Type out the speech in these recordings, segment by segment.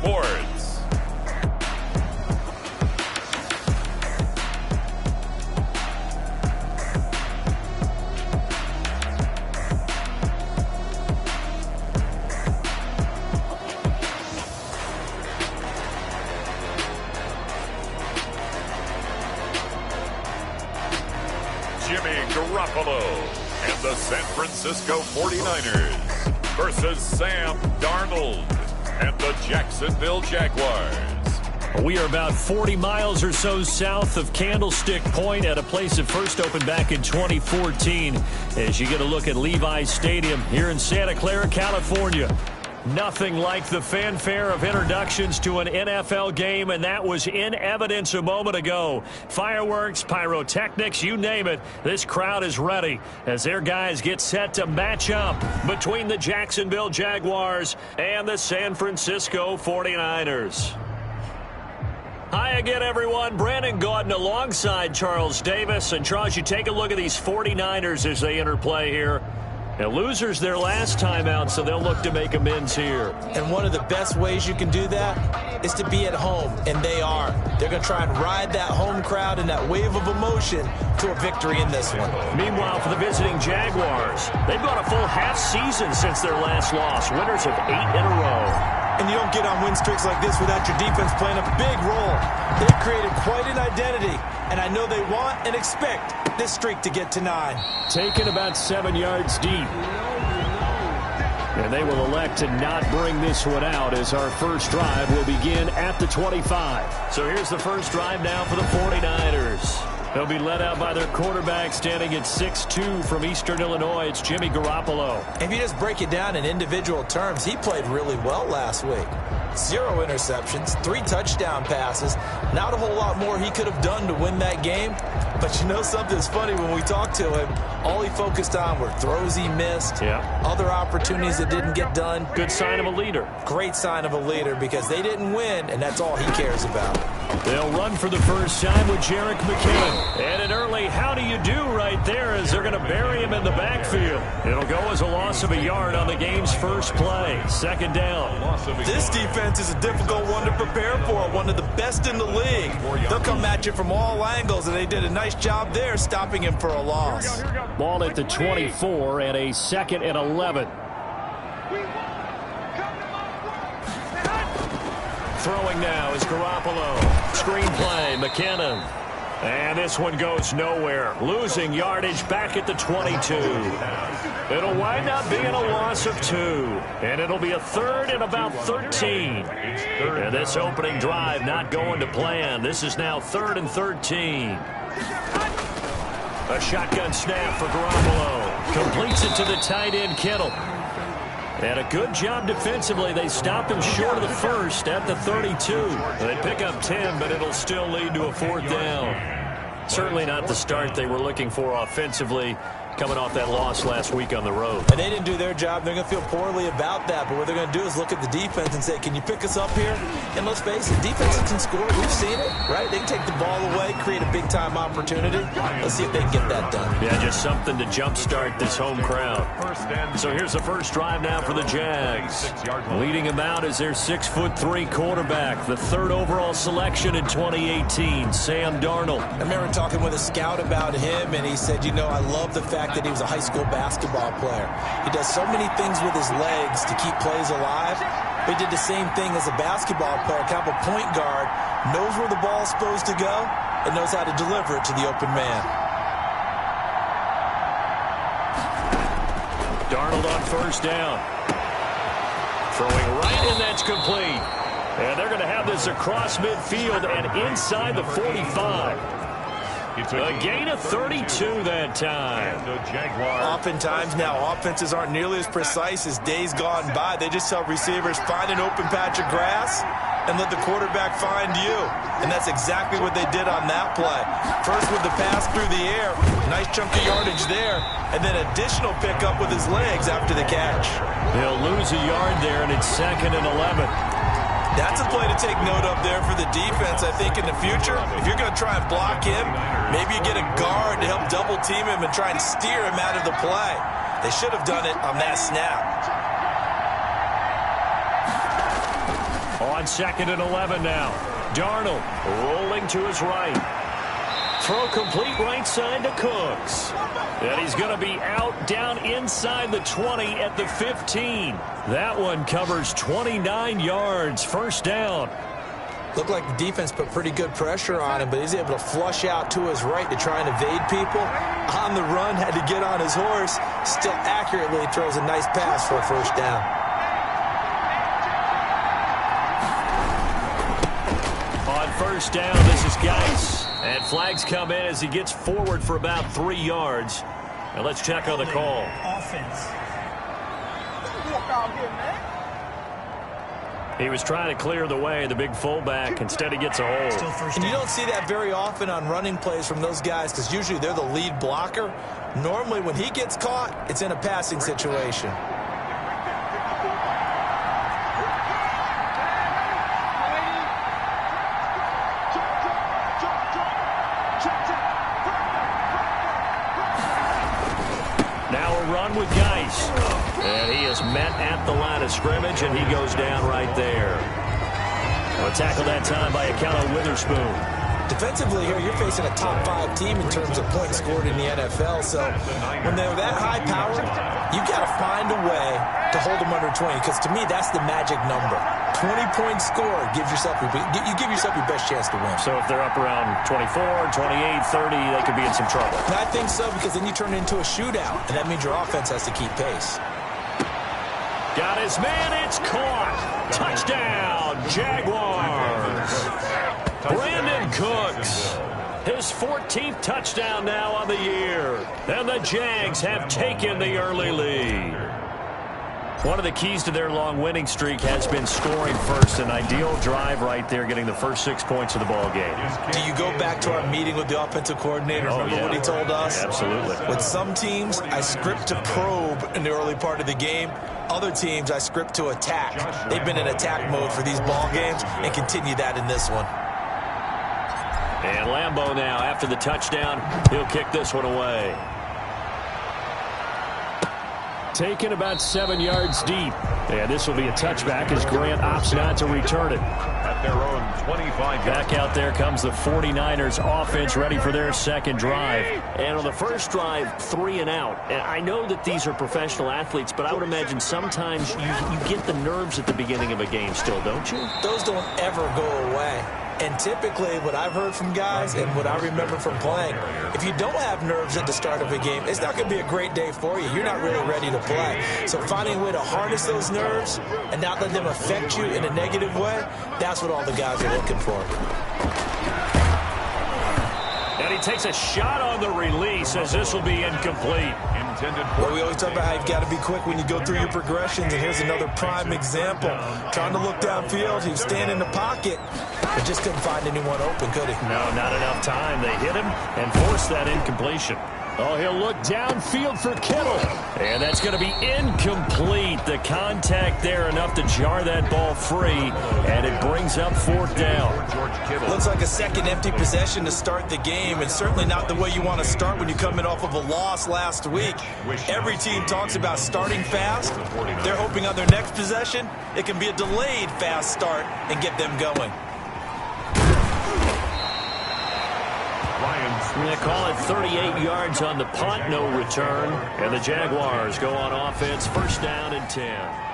Sports. Jimmy Garoppolo and the San Francisco 49ers versus Sam Darnold and the Jacksonville Jaguars. We are about 40 miles or so south of Candlestick Point at a place that first opened back in 2014 as you get a look at Levi's Stadium here in Santa Clara, California. Nothing like the fanfare of introductions to an NFL game, and that was in evidence a moment ago. Fireworks, pyrotechnics, you name it. This crowd is ready as their guys get set to match up between the Jacksonville Jaguars and the San Francisco 49ers. Hi again, everyone. Brandon Gaudin alongside Charles Davis. And Charles, you take a look at these 49ers as they interplay here. Now, losers their last time out, so they'll look to make amends here. And one of the best ways you can do that is to be at home, and they are. They're going to try and ride that home crowd and that wave of emotion to a victory in this one. Meanwhile, for the visiting Jaguars, they've gone a full half season since their last loss, winners of 8 in a row. And you don't get on win streaks like this without your defense playing a big role. They've created quite an identity, and I know they want and expect this streak to get to 9. Taken about 7 yards deep. And they will elect to not bring this one out as our first drive will begin at the 25. So here's the first drive now for the 49ers. They'll be led out by their quarterback standing at 6'2" from Eastern Illinois. It's Jimmy Garoppolo. If you just break it down in individual terms, he played really well last week. 0 interceptions, 3 touchdown passes. Not a whole lot more he could have done to win that game. But you know something's funny, when we talked to him, all he focused on were throws he missed, other opportunities that didn't get done. Good sign of a leader. Great sign of a leader because they didn't win, and that's all he cares about. They'll run for the first time with Jerick McKinnon. And an early how do you do right there as they're going to bury him in the backfield. It'll go as a loss of a yard on the game's first play. Second down. This defense is a difficult one to prepare for, one of the best in the league. They'll come at you from all angles, and they did a nice job there stopping him for a loss. Ball at the 24 and a 2nd and 11. Throwing now is Garoppolo. Screen play, McKinnon. And this one goes nowhere. Losing yardage back at the 22. It'll wind up being a loss of 2. And it'll be a 3rd and about 13. And this opening drive not going to plan. This is now 3rd and 13. A shotgun snap for Garoppolo. Completes it to the tight end, Kittle. And a good job defensively. They stopped him short of the first at the 32. They pick up 10, but it'll still lead to a 4th down. Certainly not the start they were looking for offensively, coming off that loss last week on the road. And they didn't do their job. They're going to feel poorly about that. But what they're going to do is look at the defense and say, can you pick us up here? And let's face it, defenses can score. We've seen it, right? They can take the ball away, create a big-time opportunity. Let's see if they can get that done. Yeah, just something to jumpstart this home crowd. So here's the first drive now for the Jags. Leading them out is their 6'3" quarterback, the 3rd overall selection in 2018, Sam Darnold. I remember talking with a scout about him, and he said, you know, I love the fact that he was a high school basketball player. He does so many things with his legs to keep plays alive. But he did the same thing as a basketball player, kind of a point guard, knows where the ball is supposed to go, and knows how to deliver it to the open man. Darnold on first down. Throwing right, and that's complete. And they're going to have this across midfield and inside the 45. A gain of 32 that time. Oftentimes now, offenses aren't nearly as precise as days gone by. They just tell receivers, find an open patch of grass and let the quarterback find you. And that's exactly what they did on that play. First with the pass through the air, nice chunk of yardage there, and then additional pickup with his legs after the catch. They'll lose a yard there, and it's 2nd and 11. That's a play to take note of there for the defense, I think, in the future. If you're going to try and block him, maybe you get a guard to help double-team him and try and steer him out of the play. They should have done it on that snap. On 2nd and 11 now. Darnold rolling to his right. Throw complete right side to Cooks. And he's going to be out down inside the 20 at the 15. That one covers 29 yards. First down. Looked like the defense put pretty good pressure on him, but he's able to flush out to his right to try and evade people. On the run, had to get on his horse. Still accurately throws a nice pass for a first down. On first down, this is Geis. And flags come in as he gets forward for about 3 yards. Now let's check on the call. Offense. He was trying to clear the way, the big fullback. Instead, he gets a hold. And you don't see that very often on running plays from those guys because usually they're the lead blocker. Normally, when he gets caught, it's in a passing situation. Now a run with Geis. And he is met at the line of scrimmage, and he goes down right there. A tackle that time by a count of Witherspoon. Defensively here, you're facing a top 5 team in terms of points scored in the NFL. So when they're that high powered, you've got to find a way to hold them under 20. Because to me, that's the magic number. 20 points scored gives yourself you give yourself your best chance to win. So if they're up around 24, 28, 30, they could be in some trouble. And I think so, because then you turn it into a shootout, and that means your offense has to keep pace. Got his man, it's caught. Touchdown, Jaguars. Brandon Cooks, his 14th touchdown now on the year. And the Jags have taken the early lead. One of the keys to their long winning streak has been scoring first. An ideal drive right there, getting the first 6 points of the ball game. Do you go back to our meeting with the offensive coordinator? Remember what he told us? Absolutely. With some teams, I script to probe in the early part of the game. Other teams, I script to attack. They've been in attack mode for these ball games and continue that in this one. And Lambeau now, after the touchdown, he'll kick this one away. Taken about 7 yards deep. And this will be a touchback as Grant opts not to return it. At their own 25. Back out there comes the 49ers offense, ready for their second drive. And on the first drive, 3 and out. And I know that these are professional athletes, but I would imagine sometimes you get the nerves at the beginning of a game still, don't you? Those don't ever go away. And typically, what I've heard from guys and what I remember from playing, if you don't have nerves at the start of a game, it's not going to be a great day for you. You're not really ready to play. So finding a way to harness those nerves and not let them affect you in a negative way, that's what all the guys are looking for. And he takes a shot on the release as this will be incomplete. Well, we always talk about how you've got to be quick when you go through your progressions, and here's another prime example. Trying to look downfield, he was standing in the pocket, but just couldn't find anyone open, could he? No, not enough time. They hit him and forced that incompletion. Oh, he'll look downfield for Kittle. And that's going to be incomplete. The contact there enough to jar that ball free, and it brings up 4th down. Looks like a second empty possession to start the game, and certainly not the way you want to start when you're coming off of a loss last week. Every team talks about starting fast. They're hoping on their next possession, it can be a delayed fast start and get them going. They call it 38 yards on the punt, no return. And the Jaguars go on offense, first down and 10.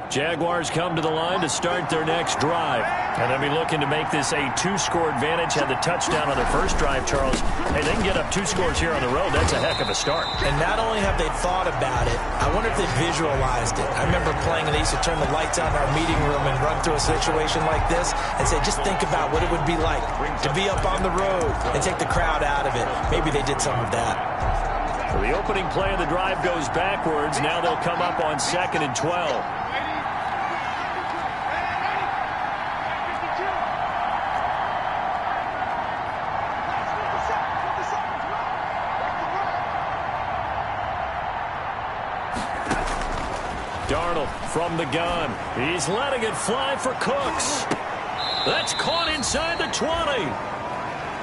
Jaguars come to the line to start their next drive. And they'll be looking to make this a 2-score advantage. Had the touchdown on their first drive, Charles. Hey, they can get up 2 scores here on the road. That's a heck of a start. And not only have they thought about it, I wonder if they visualized it. I remember playing, and they used to turn the lights on in our meeting room and run through a situation like this and say, just think about what it would be like to be up on the road and take the crowd out of it. Maybe they did some of that. So the opening play of the drive goes backwards. Now they'll come up on 2nd and 12. Darnold from the gun. He's letting it fly for Cooks. That's caught inside the 20.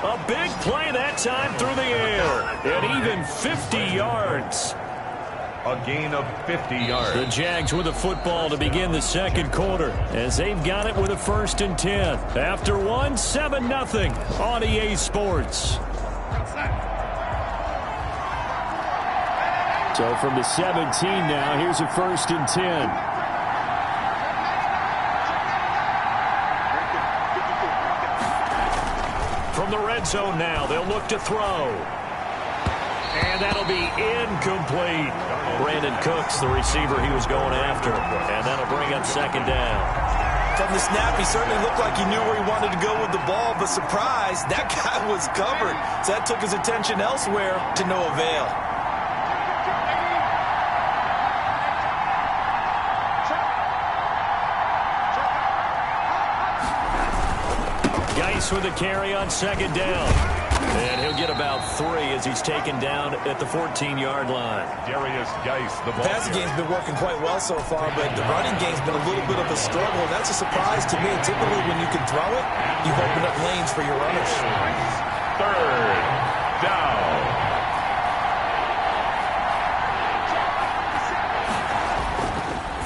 A big play that time through the air. And even 50 yards. A gain of 50 yards. The Jags with the football to begin the second quarter as they've got it with a 1st and 10. After 7-0 on EA Sports. So from the 17 now, here's a 1st and 10. From the red zone now, they'll look to throw. And that'll be incomplete. Brandon Cooks, the receiver he was going after. And that'll bring up 2nd down. From the snap, he certainly looked like he knew where he wanted to go with the ball, but surprise, that guy was covered. So that took his attention elsewhere to no avail. Geis with a carry on 2nd down. And he'll get about 3 as he's taken down at the 14-yard line. Darius Geis, the ball. The passing game's been working quite well so far, but the running game's been a little bit of a struggle. That's a surprise to me. Typically, when you can throw it, you've opened up lanes for your runners. 3rd down.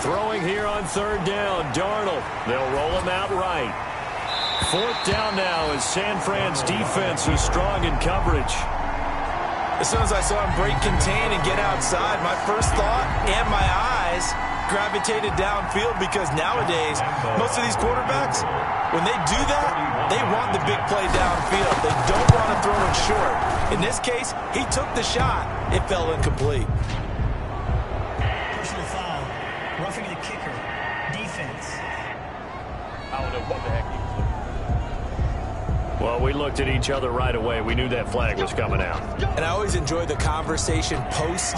Throwing here on 3rd down, Darnold. They'll roll him out right. 4th down now as San Fran's defense was strong in coverage. As soon as I saw him break contain and get outside, my first thought and my eyes gravitated downfield because nowadays, most of these quarterbacks, when they do that, they want the big play downfield. They don't want to throw it short. In this case, he took the shot. It fell incomplete. Personal foul. Roughing the kicker. Defense. I don't know what the heck he was looking. Well, we looked at each other right away. We knew that flag was coming out. And I always enjoy the conversation post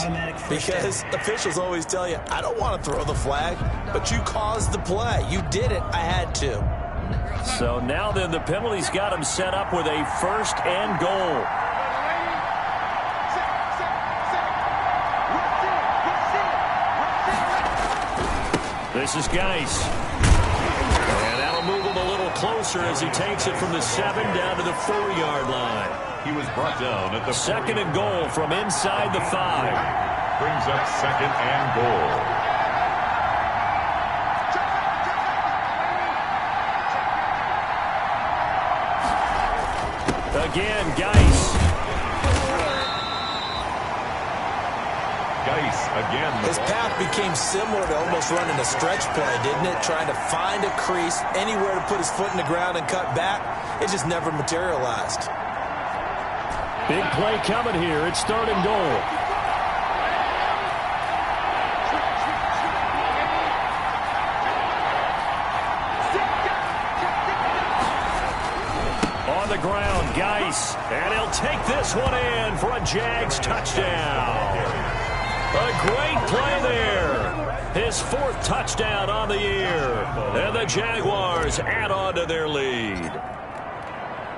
because officials always tell you, I don't want to throw the flag, but you caused the play. You did it. I had to. So now then the penalty's got him set up with a 1st and goal. This is Geis. And that'll move him a little closer as he takes it from the 7 down to the 4-yard line. He was brought down at the 2nd and goal from inside the 5. Brings up 2nd and goal. Again, Geis. Geis again. His path became similar to almost running a stretch play, didn't it? Trying to find a crease, anywhere to put his foot in the ground and cut back. It just never materialized. Big play coming here. It's 3rd and goal. On the ground, Geis. And he'll take this one in for a Jags touchdown. A great play there. His 4th touchdown on the year. And the Jaguars add on to their lead.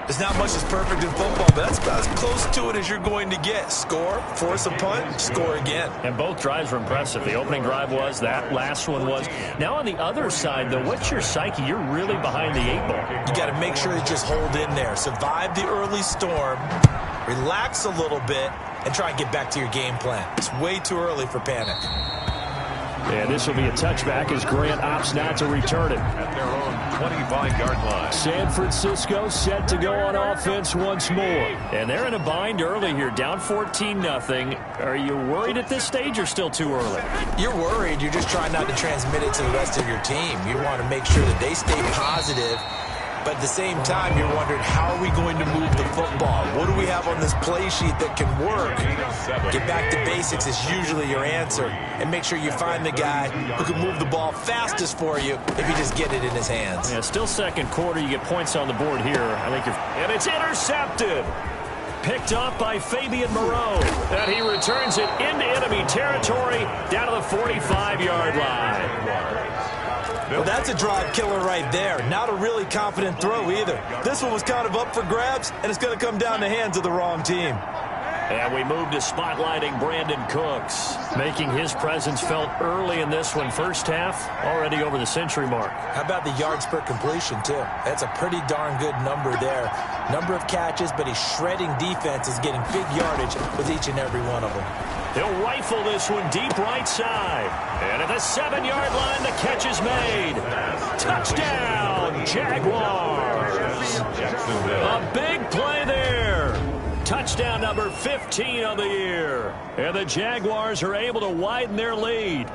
There's not much that's perfect in football, but that's about as close to it as you're going to get. Score, force a punt, score again. And both drives were impressive. The opening drive was, that last one was. Now on the other side, though, what's your psyche? You're really behind the 8 ball. You got to make sure you just hold in there. Survive the early storm, relax a little bit, and try and get back to your game plan. It's way too early for panic. And this will be a touchback as Grant opts not to return it. At their own 25-yard line. San Francisco set to go on offense once more. And they're in a bind early here, down 14-0. Are you worried at this stage or still too early? You're worried. You're just trying not to transmit it to the rest of your team. You want to make sure that they stay positive. But at the same time, you're wondering, how are we going to move the football? What do we have on this play sheet that can work? Get back to basics is usually your answer. And make sure you find the guy who can move the ball fastest for you if you just get it in his hands. Yeah, still second quarter. You get points on the board here. I think and it's intercepted. Picked up by Fabian Moreau. And he returns it into enemy territory down to the 45-yard line. Well, that's a drive killer right there. Not a really confident throw either. This one was kind of up for grabs, and it's going to come down the hands of the wrong team. And we move to spotlighting Brandon Cooks, making his presence felt early in this one. First half, already over the century mark. How about the yards per completion, too? That's a pretty darn good number there. Number of catches, but he's shredding defense, is getting big yardage with each and every one of them. He'll rifle this one deep right side. And at the 7-yard line, the catch is made. Touchdown, Jaguars. A big play there. Touchdown number 15 of the year. And the Jaguars are able to widen their lead.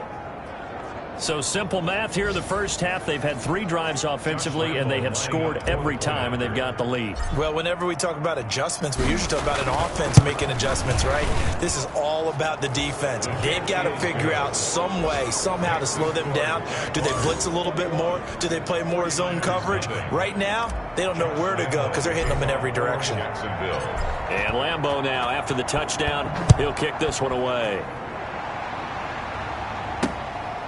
So simple math here in the first half. They've had 3 drives offensively, and they have scored every time, and they've got the lead. Well, whenever we talk about adjustments, we usually talk about an offense making adjustments, right? This is all about the defense. They've got to figure out some way, somehow to slow them down. Do they blitz a little bit more? Do they play more zone coverage? Right now, they don't know where to go because they're hitting them in every direction. And Lambeau now, after the touchdown, he'll kick this one away.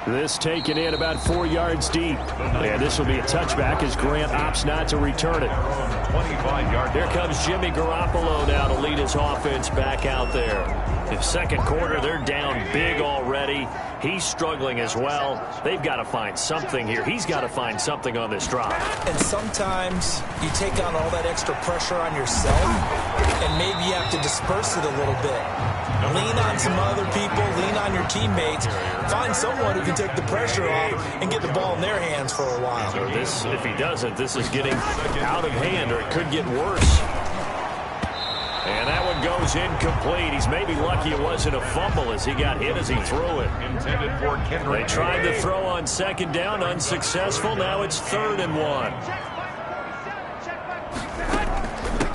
This taken in about 4 yards deep. And this will be a touchback as Grant opts not to return it. 25-yard. Here comes Jimmy Garoppolo now to lead his offense back out there. In second quarter, they're down big already. He's struggling as well. They've got to find something here. He's got to find something on this drive. And sometimes you take on all that extra pressure on yourself, and maybe you have to disperse it a little bit. Lean on some other people, lean on your teammates. Find someone who can take the pressure off and get the ball in their hands for a while. So this, if he doesn't, this is getting out of hand, or it could get worse. And that one goes incomplete. He's maybe lucky it wasn't a fumble as he got hit as he threw it. They tried to throw on second down, unsuccessful. Now it's 3rd and 1.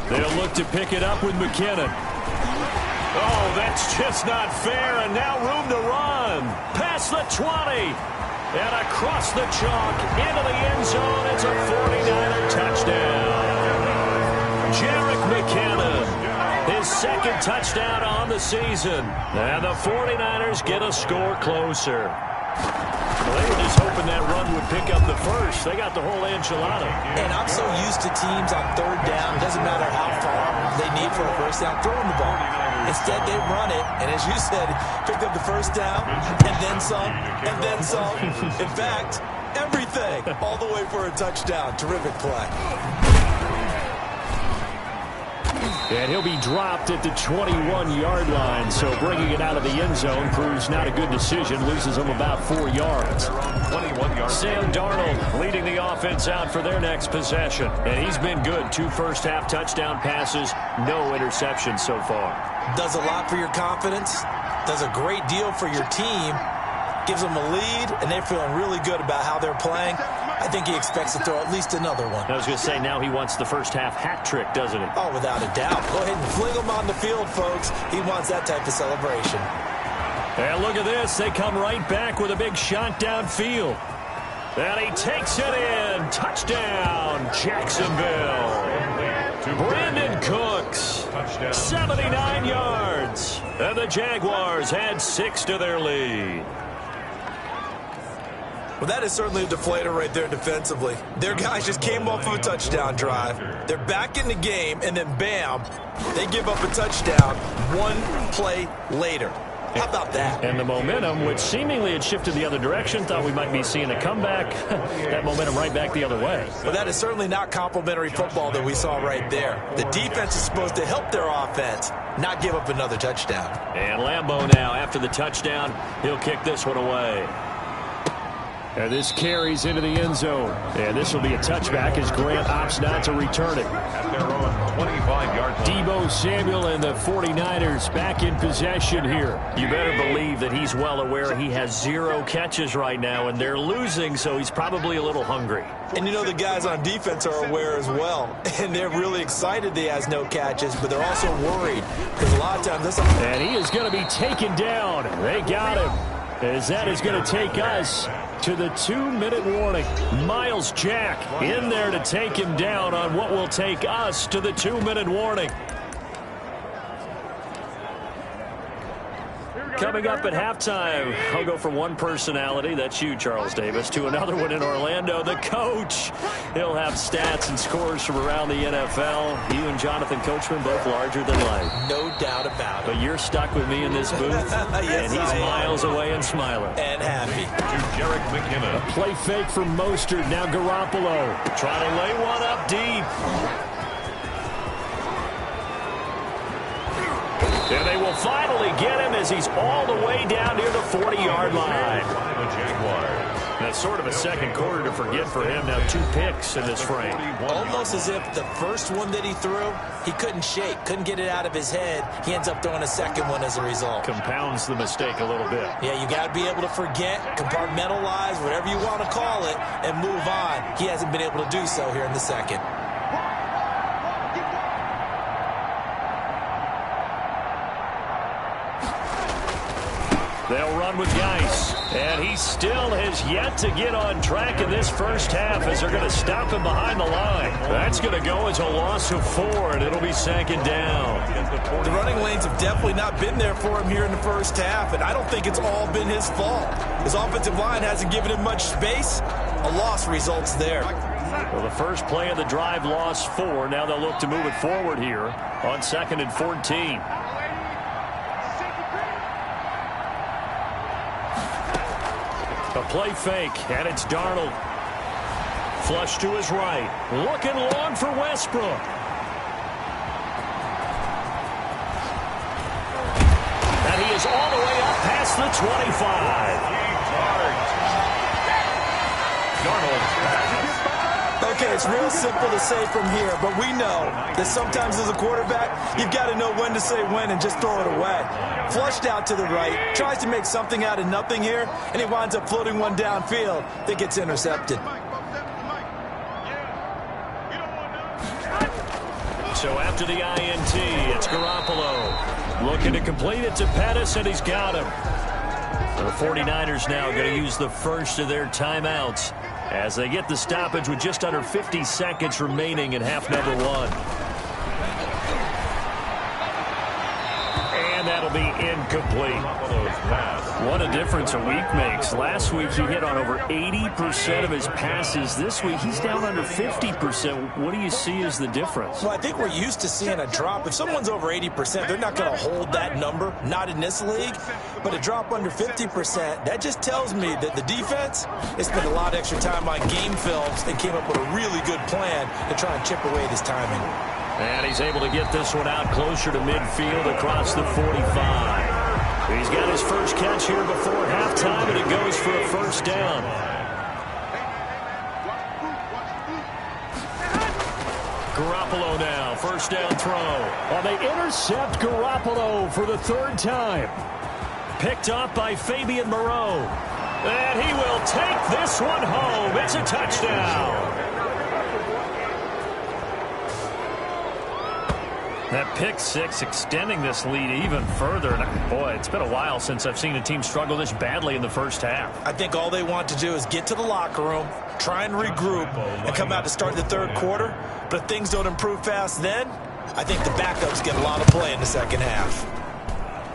They'll look to pick it up with McKinnon. Oh, that's just not fair, and now room to run. Past the 20, and across the chalk, into the end zone. It's a 49er touchdown. Jerick McKinnon, his 2nd touchdown on the season. And the 49ers get a score closer. Well, they were just hoping that run would pick up the first. They got the whole enchilada. And I'm so used to teams on 3rd down. It doesn't matter how far they need for a first down, throwing the ball. Instead, they run it, and as you said, picked up the first down, and then some, and then some. In fact, everything, all the way for a touchdown. Terrific play. And he'll be dropped at the 21-yard line, so bringing it out of the end zone proves not a good decision. Loses him about 4 yards. 21 yards. Sam Darnold leading the offense out for their next possession. And he's been good. 2 first-half touchdown passes, no interceptions so far. Does a lot for your confidence, does a great deal for your team, gives them a lead, and they're feeling really good about how they're playing. I think he expects to throw at least another one. I was going to say, now he wants the first-half hat trick, doesn't he? Oh, without a doubt. Go ahead and fling him on the field, folks. He wants that type of celebration. And look at this. They come right back with a big shot downfield. And he takes it in. Touchdown, Jacksonville. Brandon Cooks, 79 yards. And the Jaguars add 6 to their lead. Well, that is certainly a deflator right there defensively. Their guys just came off of a touchdown drive. They're back in the game, and then bam, they give up a touchdown 1 play later. How about that? And the momentum, which seemingly had shifted the other direction, thought we might be seeing a comeback. That momentum right back the other way. Well, that is certainly not complimentary football that we saw right there. The defense is supposed to help their offense, not give up another touchdown. And Lambeau now, after the touchdown, he'll kick this one away. And this carries into the end zone. And this will be a touchback as Grant opts not to return it. At their own 25-yard line. Deebo Samuel and the 49ers back in possession here. You better believe that he's well aware he has 0 catches right now, and they're losing, so he's probably a little hungry. And you know the guys on defense are aware as well. And they're really excited he has no catches, but they're also worried. Because a lot of times this... And he is going to be taken down. They got him. As that is going to take us to the 2-minute warning. Miles Jack in there to take him down on what will take us to the 2-minute warning. Coming up at halftime, I'll go from one personality, that's you, Charles Davis, to another one in Orlando, the coach. He'll have stats and scores from around the NFL. You and Jonathan Coachman both larger than life. No doubt about it. But you're stuck with me in this booth, Yes, and he's miles away and smiling. And happy. To Jerick McKinnon. A play fake from Mostert, now Garoppolo. Trying to lay one up deep. And they will finally get him as he's all the way down near the 40-yard line. The Jaguars. That's sort of a second quarter to forget for him. Now 2 picks in this frame. Almost as if the first one that he threw, he couldn't shake, couldn't get it out of his head. He ends up throwing a second one as a result. Compounds the mistake a little bit. Yeah, you got to be able to forget, compartmentalize, whatever you want to call it, and move on. He hasn't been able to do so here in the second. They'll run with Geis. And he still has yet to get on track in this first half as they're going to stop him behind the line. That's going to go as a loss of 4, and it'll be second down. The running lanes have definitely not been there for him here in the first half, and I don't think it's all been his fault. His offensive line hasn't given him much space. A loss results there. Well, the first play of the drive lost 4. Now they'll look to move it forward here on 2nd and 14. A play fake, and it's Darnold. Flush to his right. Looking long for Westbrook. And he is all the way up past the 25. Darnold. Okay, it's real simple to say from here, but we know that sometimes as a quarterback, you've got to know when to say when and just throw it away. Flushed out to the right, tries to make something out of nothing here, and he winds up floating one downfield that gets intercepted. So after the INT, it's Garoppolo. Looking to complete it to Pettis, and he's got him. The 49ers now going to use the first of their timeouts as they get the stoppage with just under 50 seconds remaining in half number 1. And that'll be incomplete. What a difference a week makes. Last week he hit on over 80% of his passes. This week he's down under 50%. What do you see as the difference? Well, I think we're used to seeing a drop. If someone's over 80%, they're not going to hold that number, not in this league. But a drop under 50%, that just tells me that the defense has spent a lot of extra time on game films and came up with a really good plan to try and chip away at his timing. And he's able to get this one out closer to midfield across the 45. He's got his first catch here before halftime, and it goes for a first down. Garoppolo now, first down throw. Oh, they intercept Garoppolo for the 3rd time. Picked off by Fabian Moreau. And he will take this one home. It's a touchdown. That pick 6 extending this lead even further. And boy, it's been a while since I've seen a team struggle this badly in the first half. I think all they want to do is get to the locker room, try and regroup, and come out to start the 3rd quarter. But if things don't improve fast then, I think the backups get a lot of play in the second half.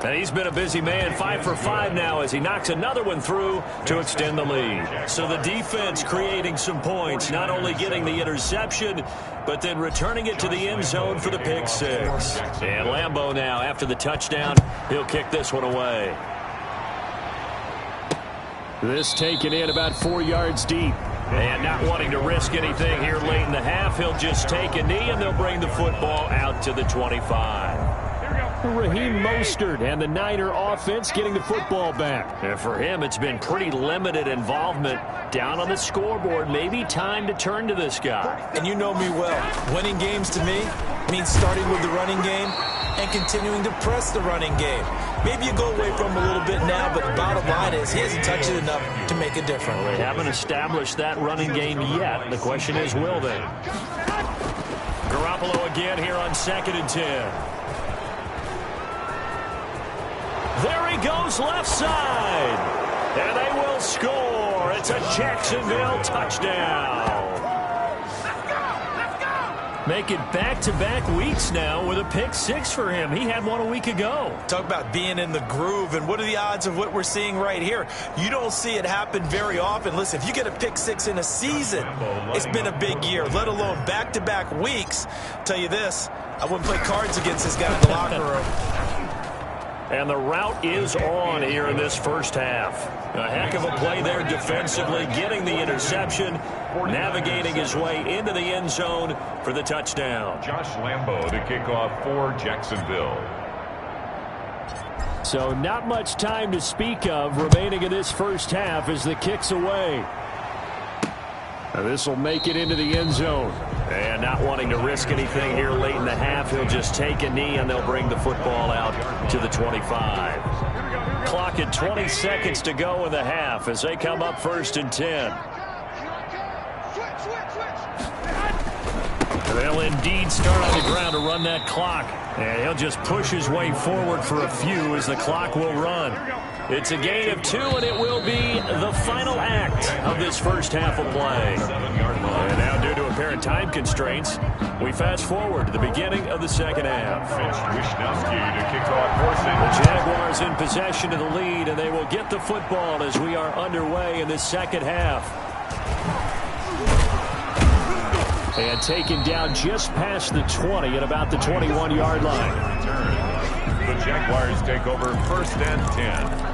And he's been a busy man, 5 for 5 now as he knocks another one through to extend the lead. So the defense creating some points, not only getting the interception, but then returning it to the end zone for the pick 6. And Lambeau now, after the touchdown, he'll kick this one away. This taken in about 4 yards deep. And not wanting to risk anything here late in the half, he'll just take a knee and they'll bring the football out to the 25. Raheem Mostert and the Niner offense getting the football back. And for him, it's been pretty limited involvement down on the scoreboard. Maybe time to turn to this guy. And you know me well. Winning games to me means starting with the running game and continuing to press the running game. Maybe you go away from him a little bit now, but the bottom line is he hasn't touched it enough to make a difference. Well, they haven't established that running game yet. The question is, will they? Garoppolo again here on 2nd and 10. There he goes left side. And they will score. It's a Jacksonville touchdown. Make it back-to-back weeks now with a pick six for him. He had one a week ago. Talk about being in the groove, and what are the odds of what we're seeing right here? You don't see it happen very often. Listen, if you get a pick six in a season, it's been a big year, let alone back-to-back weeks. Tell you this, I wouldn't play cards against this guy in the locker room. And the route is on here in this first half. A heck of a play there defensively, getting the interception, navigating his way into the end zone for the touchdown. Josh Lambo to kick off for Jacksonville. So not much time to speak of remaining in this first half as the kick's away. This will make it into the end zone. And not wanting to risk anything here late in the half, he'll just take a knee and they'll bring the football out to the 25. Clock at 20 seconds to go in the half as they come up 1st and 10. They'll indeed start on the ground to run that clock. And he'll just push his way forward for a few as the clock will run. It's a gain of 2, and it will be the final act of this first half of play. And now, due to apparent time constraints, we fast forward to the beginning of the second half. Mista1daful13's to kick off for The Jaguars in possession of the lead, and they will get the football as we are underway in the second half. And taken down just past the 20 at about the 21-yard line. The Jaguars take over 1st and 10.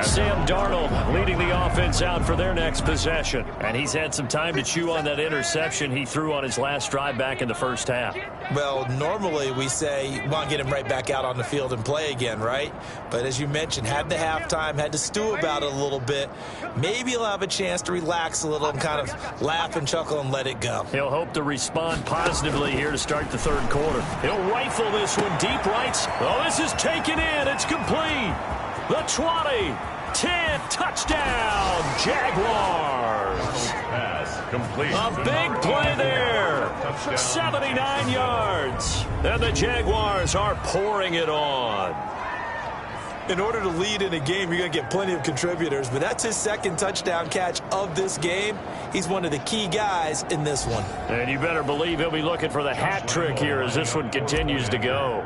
Sam Darnold leading the offense out for their next possession. And he's had some time to chew on that interception he threw on his last drive back in the first half. Well, normally we say you want to get him right back out on the field and play again, right? But as you mentioned, had the halftime, had to stew about it a little bit. Maybe he'll have a chance to relax a little and kind of laugh and chuckle and let it go. He'll hope to respond positively here to start the third quarter. He'll rifle this one deep right. Oh, this is taken in. It's complete. The 20, 10, touchdown, Jaguars. Pass complete. A big play there. 79 yards. And the Jaguars are pouring it on. In order to lead in a game, you're going to get plenty of contributors, but that's his second touchdown catch of this game. He's one of the key guys in this one. And you better believe he'll be looking for the hat trick here as this one continues to go.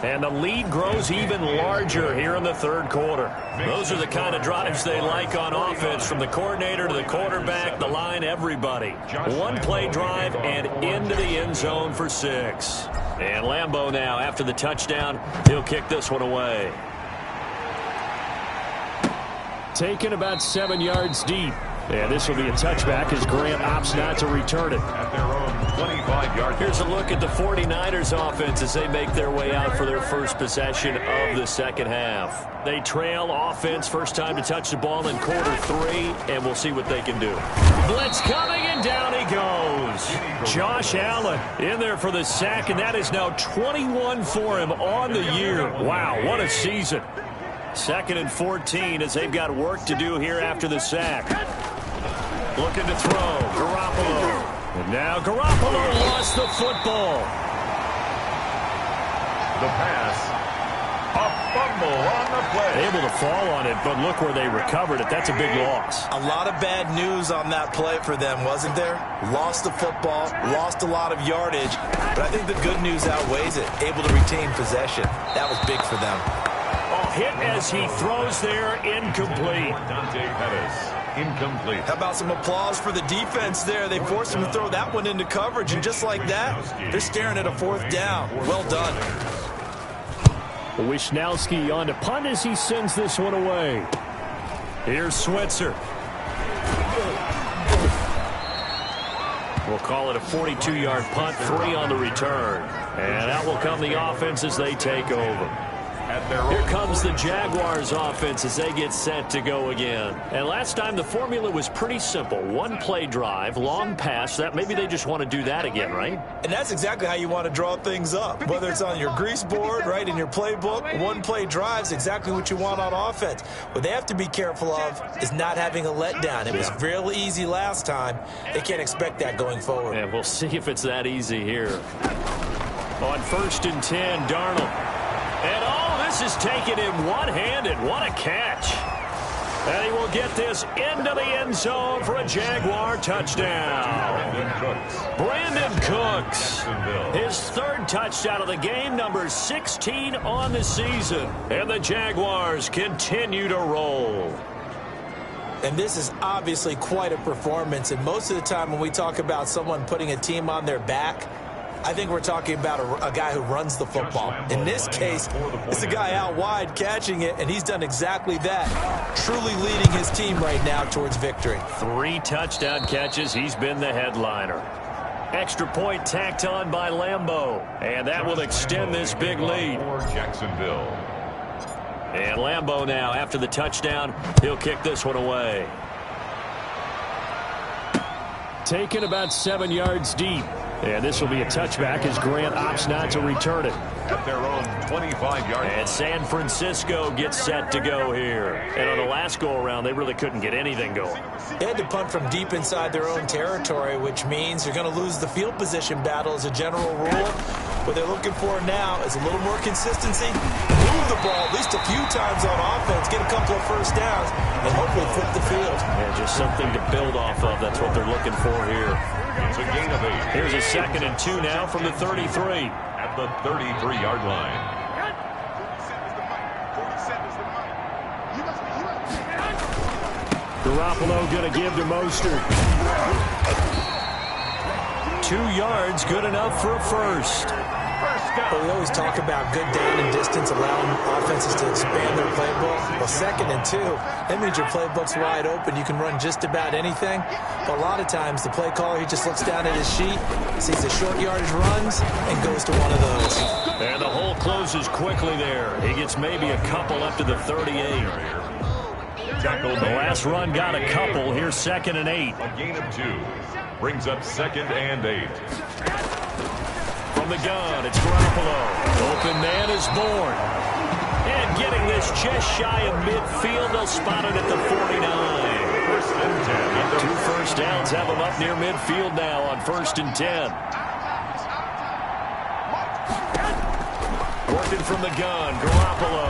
And the lead grows even larger here in the third quarter. Those are the kind of drives they like on offense, from the coordinator to the quarterback, the line, everybody. One play drive and into the end zone for 6. And Lambo now, after the touchdown, he'll kick this one away. Taken about 7 yards deep. And this will be a touchback as Grant opts not to return it. At their own 25-yard. Here's a look at the 49ers offense as they make their way out for their first possession of the second half. They trail offense, first time to touch the ball in quarter 3, and we'll see what they can do. Blitz coming, and down he goes. Josh Allen in there for the sack, and that is now 21 for him on the year. Wow, what a season. 2nd and 14 as they've got work to do here after the sack. Looking to throw. Garoppolo. And now Garoppolo lost the football. The pass. A fumble on the play. Able to fall on it, but look where they recovered it. That's a big loss. A lot of bad news on that play for them, wasn't there? Lost the football, lost a lot of yardage, but I think the good news outweighs it. Able to retain possession. That was big for them. Hit as he throws there, incomplete. Incomplete. How about some applause for the defense there? They forced him to throw that one into coverage, and just like that, they're staring at a 4th down. Well done. Wishnowski on to punt as he sends this one away. Here's Switzer. We'll call it a 42-yard punt, 3 on the return. And out will come the offense as they take over. Here comes the Jaguars offense as they get set to go again. And last time the formula was pretty simple. One play drive, long pass. That maybe they just want to do that again, right? And that's exactly how you want to draw things up. Whether it's on your grease board, right, in your playbook, one play drives exactly what you want on offense. What they have to be careful of is not having a letdown. It was real easy last time. They can't expect that going forward. And we'll see if it's that easy here. On 1st and 10, Darnold. And this is taken in one-handed. What a catch. And he will get this into the end zone for a Jaguar touchdown. Brandon Cooks, his third touchdown of the game, number 16 on the season. And the Jaguars continue to roll. And this is obviously quite a performance. And most of the time when we talk about someone putting a team on their back, I think we're talking about a guy who runs the football. In this case, it's a guy out wide catching it, and he's done exactly that, truly leading his team right now towards victory. 3 touchdown catches. He's been the headliner. Extra point tacked on by Lambeau, and that will extend this big lead. Jacksonville. And Lambeau now, after the touchdown, he'll kick this one away. Taken about 7 yards deep. And this will be a touchback as Grant opts not to return it. At their own 25-yard line. And San Francisco gets set to go here. And on the last go-around, they really couldn't get anything going. They had to punt from deep inside their own territory, which means you're going to lose the field position battle as a general rule. What they're looking for now is a little more consistency, move the ball at least a few times on offense, get a couple of first downs, and hopefully flip the field. And just something to build off of. That's what they're looking for here. It's a gain of 8. Here's a 2nd and 2 now from the 33. At the 33-yard line. Garoppolo going to give to Mostert. 2 yards, good enough for a first. Well, we always talk about good down and distance, allowing offenses to expand their playbook. Well, 2nd and 2, that means your playbook's wide open. You can run just about anything. But a lot of times, the play caller, he just looks down at his sheet, sees the short yardage runs, and goes to one of those. And the hole closes quickly there. He gets maybe a couple up to the 38. The last run got a couple. Here's 2nd and 8. A gain of 2. Brings up 2nd and 8. From the gun, it's Garoppolo. Open man is born. And getting this just shy of midfield, they'll spot it at the 49. 1st and 10. 2 first downs have them up near midfield now on 1st and 10. Working from the gun, Garoppolo.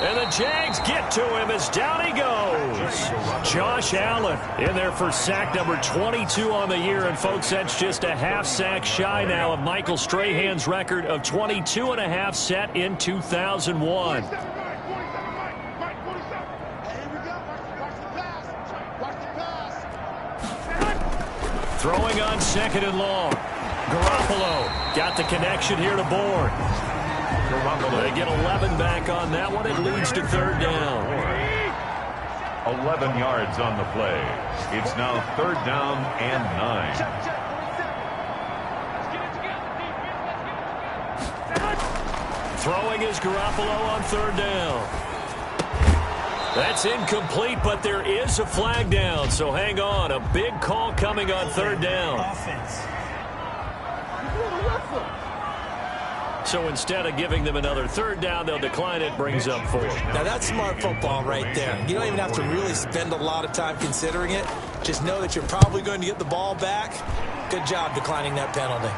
And the Jags get to him as down he goes. Josh Allen in there for sack number 22 on the year. And, folks, that's just a half sack shy now of Michael Strahan's record of 22.5 set in 2001. Throwing on 2nd and long. Garoppolo got the connection here to Bourne. They get 11 back on that one. It leads to 3rd down. 11 yards on the play. It's now 3rd down and 9. Throwing is Garoppolo on 3rd down. That's incomplete, but there is a flag down, so hang on. A big call coming on 3rd down. Offense. So instead of giving them another 3rd down, they'll decline it, brings up 4. Now, that's smart football right there. You don't even have to really spend a lot of time considering it. Just know that you're probably going to get the ball back. Good job declining that penalty.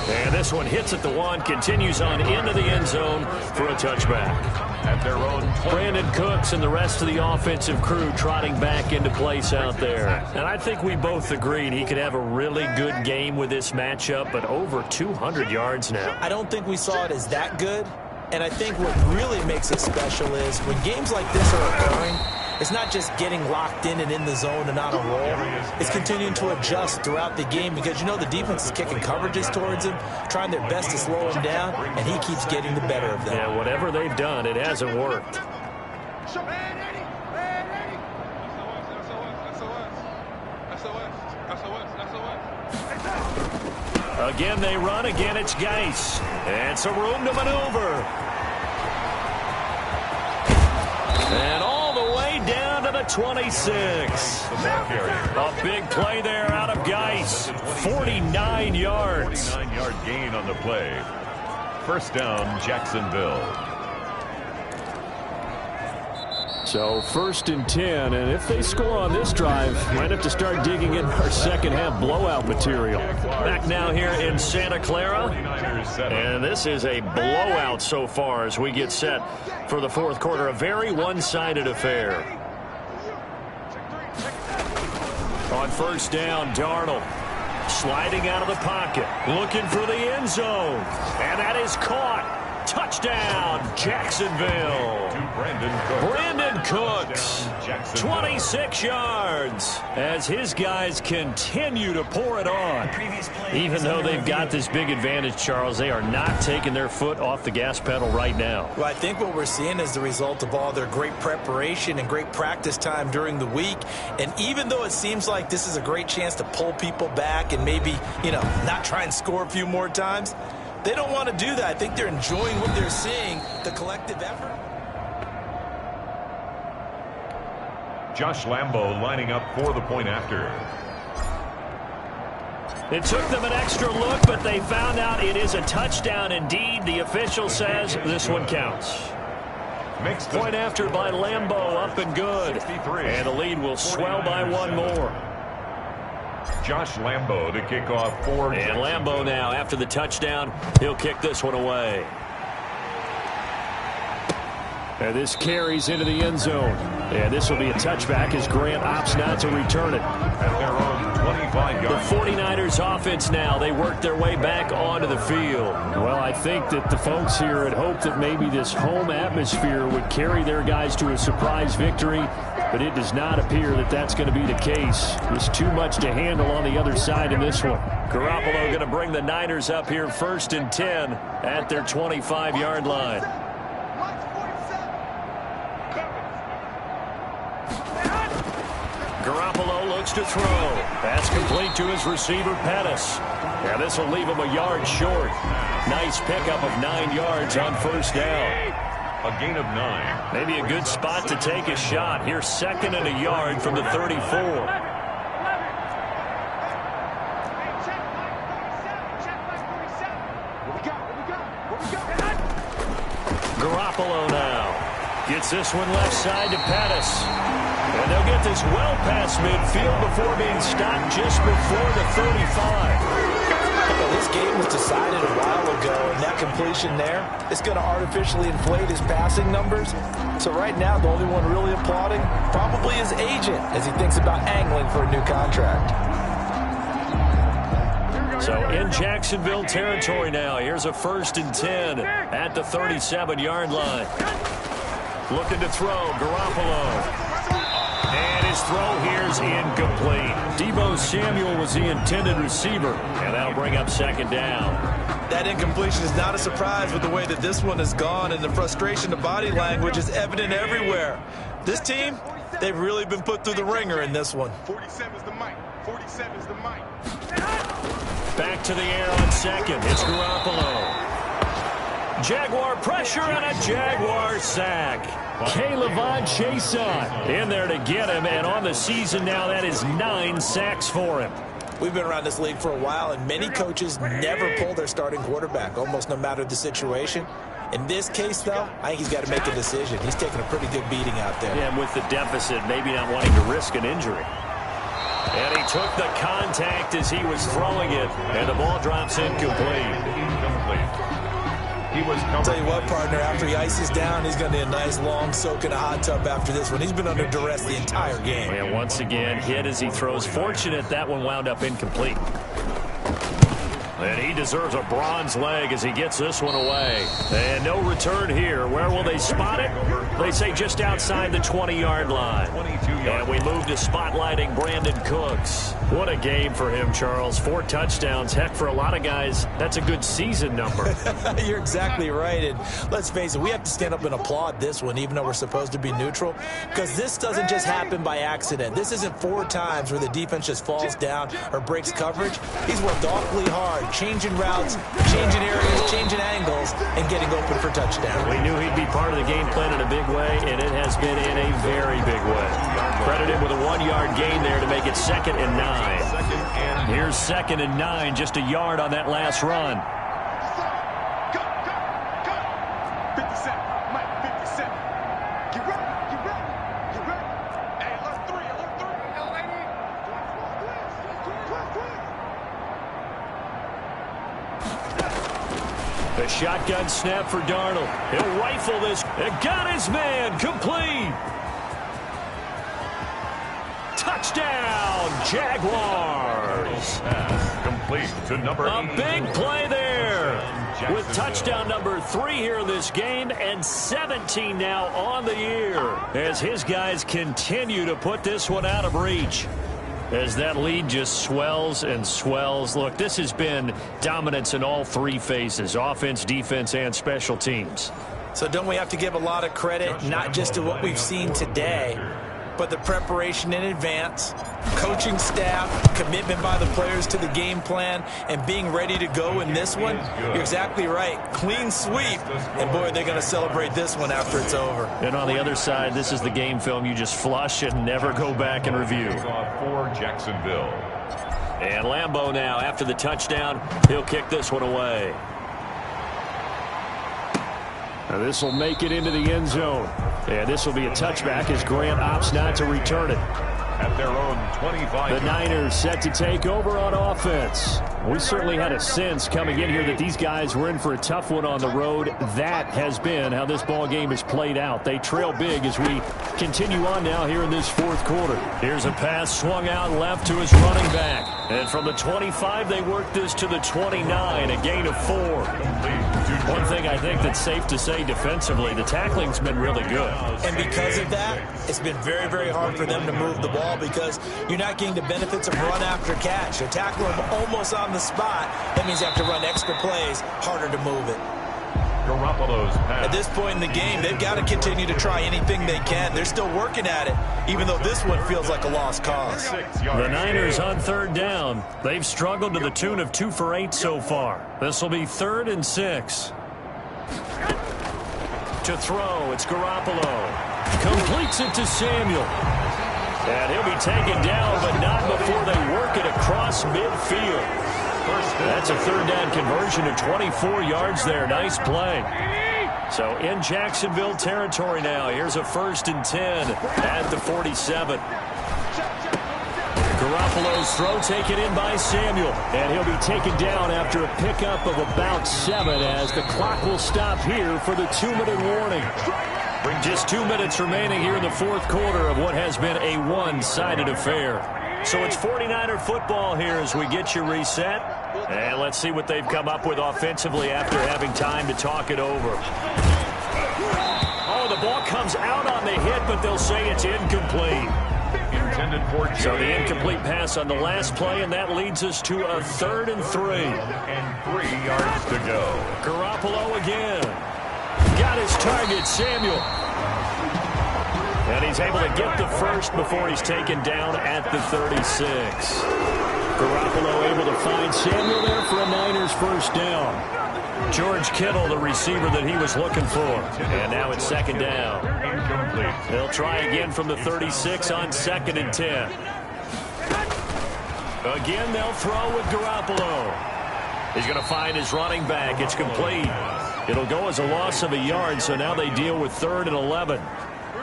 And this one hits at the 1, continues on into the end zone for a touchback. At their own Brandon Cooks and the rest of the offensive crew trotting back into place out there. And I think we both agreed he could have a really good game with this matchup, but over 200 yards now. I don't think we saw it as that good. And I think what really makes it special is when games like this are occurring, it's not just getting locked in and in the zone and on a roll. It's continuing to adjust throughout the game because, you know, the defense is kicking coverages towards him, trying their best to slow him down, and he keeps getting the better of them. Yeah, whatever they've done, it hasn't worked. Again, they run. Again, it's Geis. And some room to maneuver. And all the way down to the 26. A big play there out of Geis. 49 yards. 49-yard gain on the play. 1st down, Jacksonville. So 1st and 10, and if they score on this drive, might have to start digging in our second half blowout material. Back now here in Santa Clara, and this is a blowout so far as we get set for the fourth quarter. A very one-sided affair. On 1st down, Darnold sliding out of the pocket, looking for the end zone, and that is caught. Touchdown, Jacksonville. Brandon Cooks, 26 yards, as his guys continue to pour it on. Even though they've got this big advantage, Charles, they are not taking their foot off the gas pedal right now. Well, I think what we're seeing is the result of all their great preparation and great practice time during the week. And even though it seems like this is a great chance to pull people back and maybe, not try and score a few more times, they don't want to do that. I think they're enjoying what they're seeing, the collective effort. Josh Lambo lining up for the point after. It took them an extra look, but they found out it is a touchdown indeed. The official says this one counts. Point after by Lambo, up and good. And the lead will swell by one more. Josh Lambo to kick off for. And Lambo now, after the touchdown, he'll kick this one away. And this carries into the end zone. And this will be a touchback as Grant opts not to return it. At their own 25 yards. The 49ers offense now, they work their way back onto the field. Well, I think that the folks here had hoped that maybe this home atmosphere would carry their guys to a surprise victory, but it does not appear that that's going to be the case. There's too much to handle on the other side in this one. Garoppolo going to bring the Niners up here 1st and 10 at their 25-yard line. Garoppolo looks to throw. Pass complete to his receiver, Pettis. Yeah, this will leave him a yard short. Nice pickup of 9 yards on 1st down. A gain of 9. Maybe a good spot to take a shot. Here's 2nd and a yard from the 34. Garoppolo now gets this one left side to Pettis. And they'll get this well past midfield before being stopped just before the 35. Well, this game was decided a while ago, and that completion there is going to artificially inflate his passing numbers. So right now, the only one really applauding probably his agent as he thinks about angling for a new contract. So in Jacksonville territory now, here's a 1st and 10 at the 37-yard line. Looking to throw, Garoppolo. And his throw here is incomplete. Deebo Samuel was the intended receiver, and that'll bring up 2nd down. That incompletion is not a surprise with the way that this one has gone, and the frustration, the body language is evident everywhere. This team, they've really been put through the ringer in this one. 47 is the mic. 47 is the mic. Back to the air on 2nd. It's Garoppolo. Jaguar pressure and a Jaguar sack. K'Lavon Chaisson in there to get him, and on the season now, that is 9 sacks for him. We've been around this league for a while, and many coaches never pull their starting quarterback, almost no matter the situation. In this case, though, I think he's got to make a decision. He's taking a pretty good beating out there. Yeah, and with the deficit, maybe not wanting to risk an injury. And he took the contact as he was throwing it, and the ball drops incomplete. I'll tell you what, partner, after he ices down, he's going to need a nice long soak in a hot tub after this one. He's been under duress the entire game. And once again, hit as he throws. Fortunate that one wound up incomplete. And he deserves a bronze leg as he gets this one away. And no return here. Where will they spot it? They say just outside the 20-yard line. And we move to spotlighting Brandon Cooks. What a game for him, Charles. 4 touchdowns. Heck, for a lot of guys, that's a good season number. You're exactly right. And let's face it, we have to stand up and applaud this one, even though we're supposed to be neutral, because this doesn't just happen by accident. This isn't 4 times where the defense just falls down or breaks coverage. He's worked awfully hard, changing routes, changing areas, changing angles, and getting open for touchdown. We knew he'd be part of the game plan in a big way, and it has been in a very big way. Credit him with a 1-yard gain there to make it 2nd and 9. Here's 2nd and 9, just a yard on that last run. 57, Mike, 57. Get ready, get ready. The shotgun snap for Darnold. He'll rifle this. It got his man. Complete. Touchdown, Jaguars. Pass complete to number 8. A big play there. With touchdown number 3 here in this game and 17 now on the year as his guys continue to put this one out of reach. As that lead just swells and swells. Look, this has been dominance in all 3 phases, offense, defense, and special teams. So don't we have to give a lot of credit, not just to what we've seen today, but the preparation in advance, coaching staff, commitment by the players to the game plan, and being ready to go in this one? You're exactly right. Clean sweep. And, boy, they're going to celebrate this one after it's over. And on the other side, this is the game film you just flush and never go back and review. For Jacksonville. And Lambeau now, after the touchdown, he'll kick this one away. Now this will make it into the end zone. And this will be a touchback as Grant opts not to return it. At their own 25. The Niners set to take over on offense. We certainly had a sense coming in here that these guys were in for a tough one on the road. That has been how this ball game has played out. They trail big as we continue on now here in this 4th quarter. Here's a pass swung out left to his running back. And from the 25, they work this to the 29, a gain of 4. One thing I think that's safe to say defensively, the tackling's been really good. And because of that, it's been very, very hard for them to move the ball because you're not getting the benefits of run after catch. They tackle them almost on the spot. That means you have to run extra plays, harder to move it. Garoppolo's pass. At this point in the game, they've got to continue to try anything they can. They're still working at it, even though this one feels like a lost cause. The Niners on 3rd down. They've struggled to the tune of 2 for 8 so far. This will be 3rd and 6. To throw, it's Garoppolo. Completes it to Samuel. And he'll be taken down, but not before they work it across midfield. That's a 3rd down conversion of 24 yards there. Nice play. So in Jacksonville territory now. Here's a 1st and 10 at the 47. Garoppolo's throw taken in by Samuel. And he'll be taken down after a pickup of about 7 as the clock will stop here for the 2-minute warning. Just 2 minutes remaining here in the 4th quarter of what has been a one-sided affair. So it's 49er football here as we get you reset. And let's see what they've come up with offensively after having time to talk it over. Oh, the ball comes out on the hit, but they'll say it's incomplete. Intended for so the incomplete pass on the last play, and that leads us to a 3rd and 3. And 3 yards to go. Garoppolo again. Got his target, Samuel. And he's able to get the first before he's taken down at the 36. Garoppolo able to find Samuel there for a Niners 1st down. George Kittle, the receiver that he was looking for. And now it's 2nd down. Incomplete. They'll try again from the 36 on 2nd and 10. Again, they'll throw with Garoppolo. He's going to find his running back. It's complete. It'll go as a loss of a yard, so now they deal with 3rd and 11.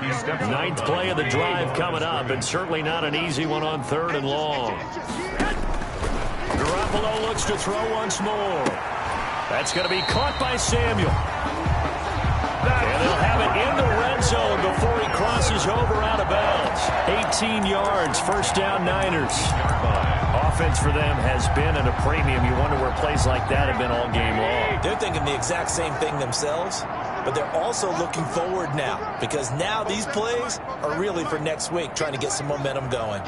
9th play of the drive coming up, and certainly not an easy one on 3rd and long. Garoppolo looks to throw once more. That's going to be caught by Samuel. And they'll have it in the red zone before he crosses over out of bounds. 18 yards, 1st down Niners. Offense for them has been at a premium. You wonder where plays like that have been all game long. They're thinking the exact same thing themselves, but they're also looking forward now because now these plays are really for next week, trying to get some momentum going.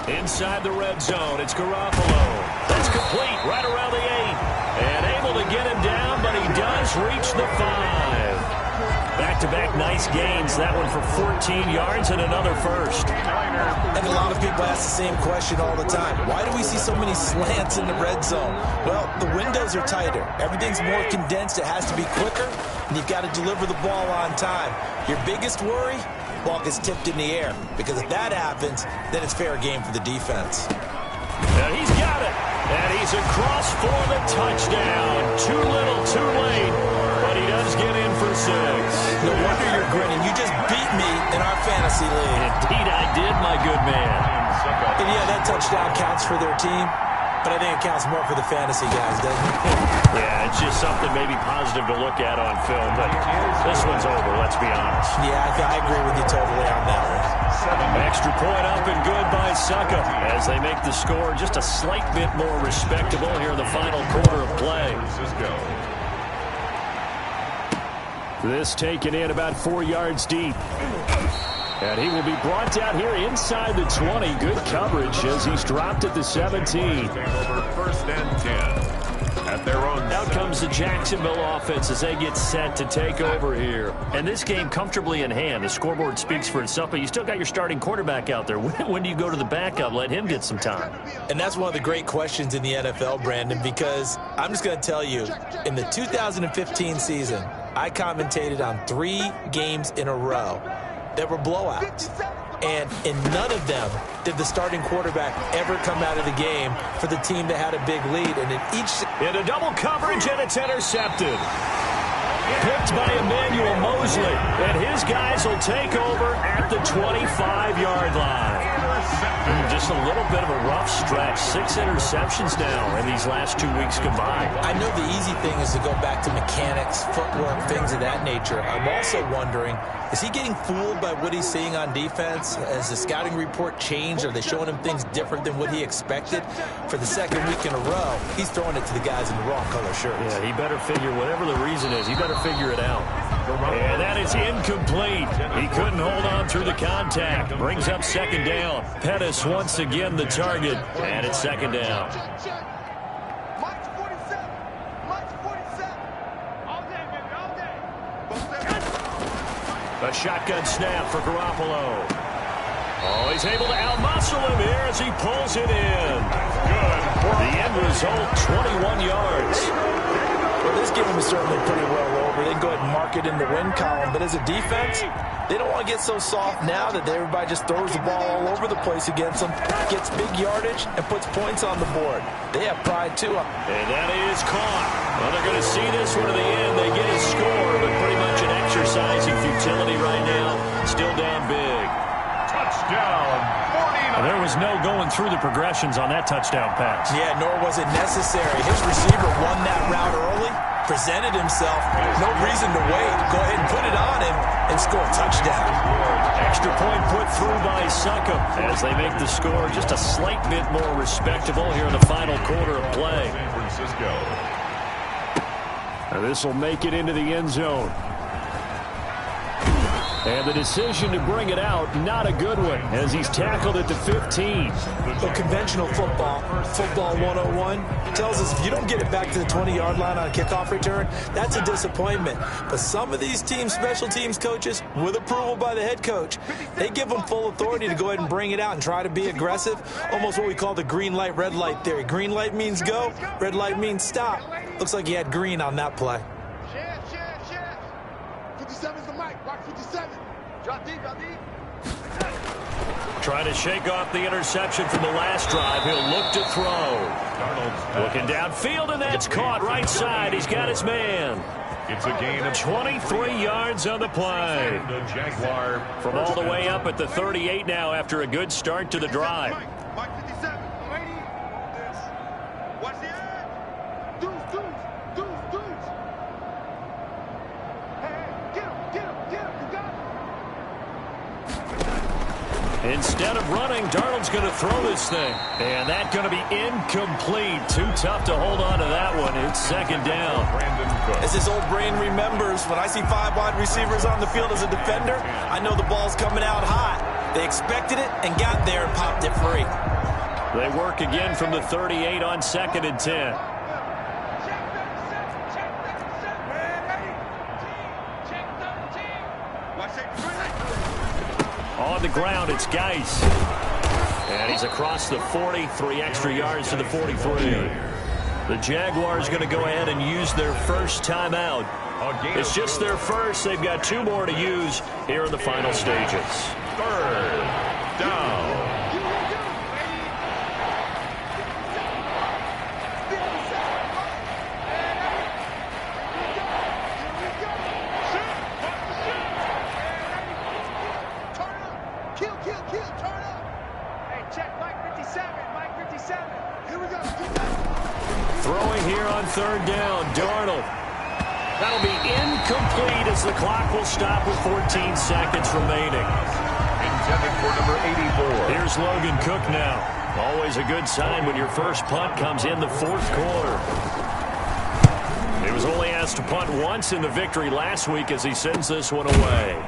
Inside the red zone, it's Garoppolo. That's complete right around the 8. And able to get him down, but he does reach the 5. Back-to-back nice gains. That one for 14 yards and another first. I think a lot of people ask the same question all the time. Why do we see so many slants in the red zone? Well, the windows are tighter. Everything's more condensed. It has to be quicker, and you've got to deliver the ball on time. Your biggest worry? Ball gets tipped in the air, because if that happens, then it's fair game for the defense. And he's got it. And he's across for the touchdown. Too little, too late. But he does get in for 6. No wonder you're grinning. You just beat me in our fantasy league. Indeed I did, my good man. And yeah, that touchdown counts for their team. but I think it counts more for the fantasy guys, doesn't it? Yeah, it's just something maybe positive to look at on film, but this one's over, let's be honest. Yeah, I agree with you totally on that one. Extra point up and good by Suckup as they make the score just a slight bit more respectable here in the final quarter of play. This taken in about 4 yards deep. And he will be brought down here inside the 20. Good coverage as he's dropped at the 17. Over first and 10. At their own. Out comes the Jacksonville offense as they get set to take over here. And this game comfortably in hand. The scoreboard speaks for itself, but you still got your starting quarterback out there. When do you go to the backup? Let him get some time. And that's one of the great questions in the NFL, Brandon, because I'm just going to tell you, in the 2015 season, I commentated on 3 games in a row that were blowouts. And in none of them did the starting quarterback ever come out of the game for the team that had a big lead. And in each... In a double coverage, and it's intercepted. Picked by Emmanuel Mosley. And his guys will take over at the 25-yard line. Just a little bit of a rough stretch. 6 interceptions now in these last 2 weeks combined. I know the easy thing is to go back to mechanics, footwork, things of that nature. I'm also wondering, is he getting fooled by what he's seeing on defense? Has the scouting report changed? Are they showing him things different than what he expected? For the second week in a row, he's throwing it to the guys in the wrong color shirts. Yeah, he better figure, whatever the reason is, he better figure it out. And that is incomplete. He couldn't hold on through the contact. Brings up second down. Pettis once again the target. And it's second down. Mike's 47. Mike's 47. All day, baby, all day. A shotgun snap for Garoppolo. Oh, he's able to outmuscle him here as he pulls it in. Good. The end result, 21 yards. Well, this game is certainly pretty well over. They can go ahead and mark it in the win column. But as a defense, they don't want to get so soft now that everybody just throws the ball all over the place against them, gets big yardage, and puts points on the board. They have pride, too. And that is caught. Well, they're going to see this one to the end. They get a score, but pretty much an exercise in futility right now. Still down big. Touchdown, 49. And there was no going through the progressions on that touchdown pass. Yeah, nor was it necessary. His receiver won that route early, presented himself. No reason to wait. Go ahead and put it on him and score a touchdown. Extra point put through by Suckup as they make the score just a slight bit more respectable here in the final quarter of play. San Francisco. And this will make it into the end zone. And the decision to bring it out, not a good one, as he's tackled at the 15. Well, conventional football 101, tells us if you don't get it back to the 20-yard line on a kickoff return, that's a disappointment. But some of these team special teams coaches, with approval by the head coach, they give them full authority to go ahead and bring it out and try to be aggressive, almost what we call the green light, red light theory. Green light means go, red light means stop. Looks like he had green on that play. Share. 57's the mic. Rock 57. Drop deep, drop deep. Trying to shake off the interception from the last drive. He'll look to throw. Looking downfield, and that's caught right side. He's got his man. It's a gain of 23 yards on the play. The Jaguar From all the way up at the 38 now after a good start to the drive. Mike 57. Lady. Watch the edge. Deuce. Hey, get him. You got him. Instead of running, Darnold's going to throw this thing. And that's going to be incomplete. Too tough to hold on to that one. It's second down. Brandon Cook. As his old brain remembers, when I see 5 wide receivers on the field as a defender, I know the ball's coming out hot. They expected it and got there and popped it free. They work again from the 38 on second and 10. On the ground, it's Geis. And he's across the 40, 3 extra yards to the 43. The Jaguars going to go ahead and use their first timeout. It's just their first. They've got 2 more to use here in the final stages. Third down. Kill, turn up. Hey, check Mike 57, Mike 57. Here we go. Throwing here on third down, Darnold. That'll be incomplete as the clock will stop with 14 seconds remaining. Intended for number 84. Here's Logan Cook now. Always a good sign when your first punt comes in the fourth quarter. He was only asked to punt once in the victory last week as he sends this one away.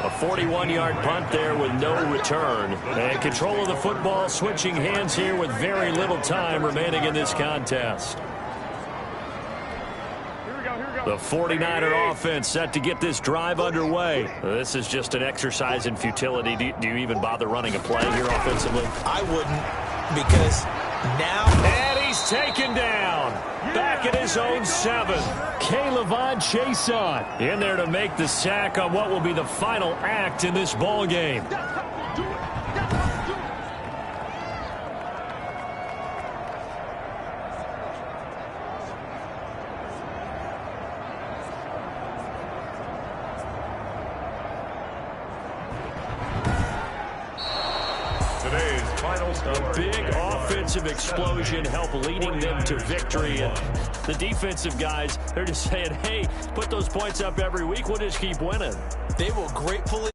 A 41-yard punt there with no return. And control of the football switching hands here with very little time remaining in this contest. The 49er offense set to get this drive underway. This is just an exercise in futility. Do you even bother running a play here offensively? I wouldn't, because now... And he's taken down. Back at his own 7. K'Lavon Chaisson in there to make the sack on what will be the final act in this ball game. A big offensive explosion helped leading them to victory. And the defensive guys, they're just saying, hey, put those points up every week. We'll just keep winning. They will gratefully